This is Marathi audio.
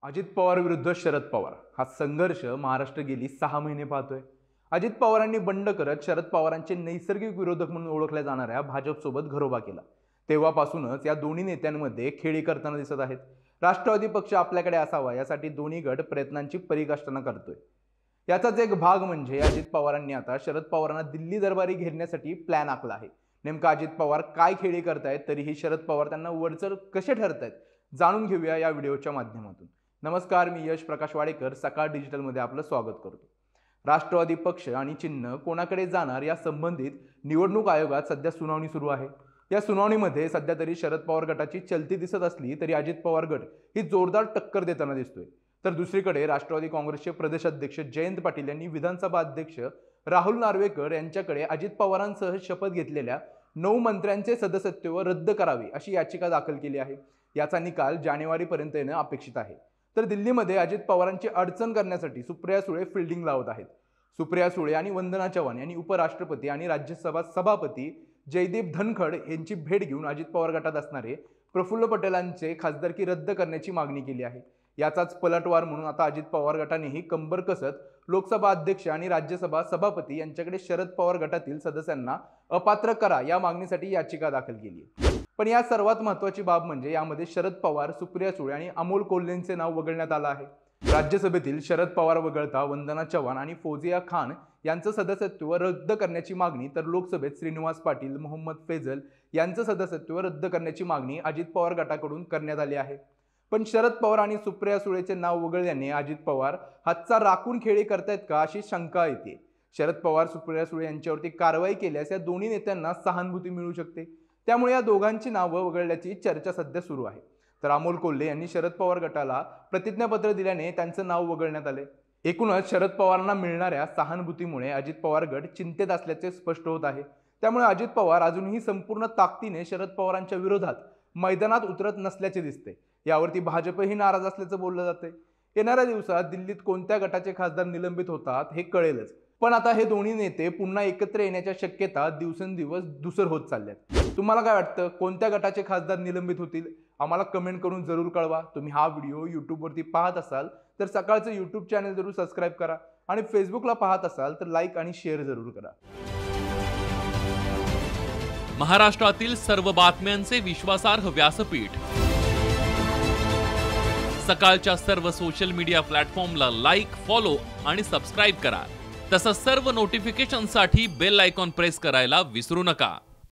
अजित पवार विरुद्ध शरद पवार हा संघर्ष महाराष्ट्र गेली 6 महिने पाहतोय। अजित पवारांनी बंड करत शरद पवारांचे नैसर्गिक विरोधक म्हणून ओळखल्या जाणाऱ्या भाजपसोबत घरोबा केला। तेव्हापासूनच या दोन्ही नेत्यांमध्ये खेळी करताना दिसत आहेत। राष्ट्रवादी पक्ष आपल्याकडे असावा यासाठी दोन्ही गट प्रयत्नांची परीकाष्ठा करतोय। याचाच एक भाग म्हणजे अजित पवारांनी आता शरद पवारांना दिल्ली दरबारी घेरण्यासाठी प्लॅन आखला आहे। नेमका अजित पवार काय खेळी करतायत, तरीही शरद पवार त्यांना वरचढ कसे ठरतायत, जाणून घेऊया या व्हिडिओच्या माध्यमातून। नमस्कार, मी यश प्रकाश वाडेकर सकाळ डिजिटलमध्ये आपलं स्वागत करतो। राष्ट्रवादी पक्ष आणि चिन्ह कोणाकडे जाणार या संबंधित निवडणूक आयोगात सध्या सुनावणी सुरू आहे। या सुनावणीमध्ये सध्या तरी शरद पवार गटाची चलती दिसत असली तरी अजित पवार गट ही जोरदार टक्कर देताना दिसतोय। तर दुसरीकडे राष्ट्रवादी काँग्रेसचे प्रदेश अध्यक्ष जयंत पाटील यांनी विधानसभा अध्यक्ष राहुल नार्वेकर यांच्याकडे अजित पवारांसह शपथ घेतलेल्या 9 मंत्र्यांचे सदस्यत्व रद्द करावे अशी याचिका दाखल केली आहे। याचा निकाल जानेवारीपर्यंत येणं अपेक्षित आहे। तर दिल्लीमध्ये अजित पवारांची अडचण करण्यासाठी सुप्रिया सुळे फिल्डिंग लावत आहेत। सुप्रिया सुळे आणि वंदना चव्हाण यांनी उपराष्ट्रपती आणि राज्यसभा सभापती जयदीप धनखड यांची भेट घेऊन अजित पवार गटात असणारे प्रफुल्ल पटेलांचे खासदारकी रद्द करण्याची मागणी केली आहे। याचाच पलटवार म्हणून आता अजित पवार गटानेही कंबर कसत लोकसभा अध्यक्ष आणि राज्यसभा सभापती यांच्याकडे शरद पवार गटातील सदस्यांना अपात्र करा या मागणीसाठी याचिका दाखल केली आहे। पण या सर्वात महत्त्वाची बाब म्हणजे यामध्ये शरद पवार, सुप्रिया सुळे आणि अमोल कोल्हेंचे नाव वगळण्यात आलं आहे। राज्यसभेतील शरद पवार वगळता वंदना चव्हाण आणि फौजिया खान यांचं सदस्यत्व रद्द करण्याची मागणी, तर लोकसभेत श्रीनिवास पाटील, मोहम्मद फैजल यांचं सदस्यत्व रद्द करण्याची मागणी अजित पवार गटाकडून करण्यात आली आहे। पण शरद पवार आणि सुप्रिया सुळेचे नाव वगळल्याने अजित पवार हातचा राखून खेळी करतायत का अशी शंका येते। शरद पवार, सुप्रिया सुळे यांच्यावरती कारवाई केल्यास या दोन्ही नेत्यांना सहानुभूती मिळू शकते। त्यामुळे या दोघांची नावं वगळल्याची चर्चा सध्या सुरू आहे। तर अमोल कोल्हे यांनी शरद पवार गटाला प्रतिज्ञापत्र दिल्याने त्यांचं नाव वगळण्यात आले। एकूणच शरद पवारांना मिळणाऱ्या सहानुभूतीमुळे अजित पवार गट चिंतेत असल्याचे स्पष्ट होत आहे। त्यामुळे अजित पवार अजूनही संपूर्ण ताकदीने शरद पवारांच्या विरोधात मैदानात उतरत नसल्याचे दिसते। यावरती भाजपही नाराज असल्याचं बोललं जाते। येणाऱ्या दिवसात दिल्लीत कोणत्या गटाचे खासदार निलंबित होतात हे कळेलच। पण आता हे दोन्ही नेते पुन्हा एकत्र येण्याच्या शक्यता दिवसेंदिवस धुसर होत चालल्यात। तुम्हाला काय वाटतं, कोणत्या गटाचे खासदार निलंबित होतील? आम्हाला कमेंट करून जरूर कळवा। तुम्ही हा व्हिडिओ यूट्यूबवरती पाहत असाल तर सकाळचं यूट्यूब चॅनल जरूर सबस्क्राईब करा आणि फेसबुकला पाहत असाल तर लाईक आणि शेअर जरूर करा। महाराष्ट्रातील सर्व बातम्यांचे विश्वासार्ह व्यासपीठ सकाळच्या सर्व सोशल मीडिया प्लॅटफॉर्मला लाईक, फॉलो आणि सबस्क्राईब करा। तसंच सर्व नोटिफिकेशनसाठी बेल आयकॉन प्रेस करायला विसरू नका।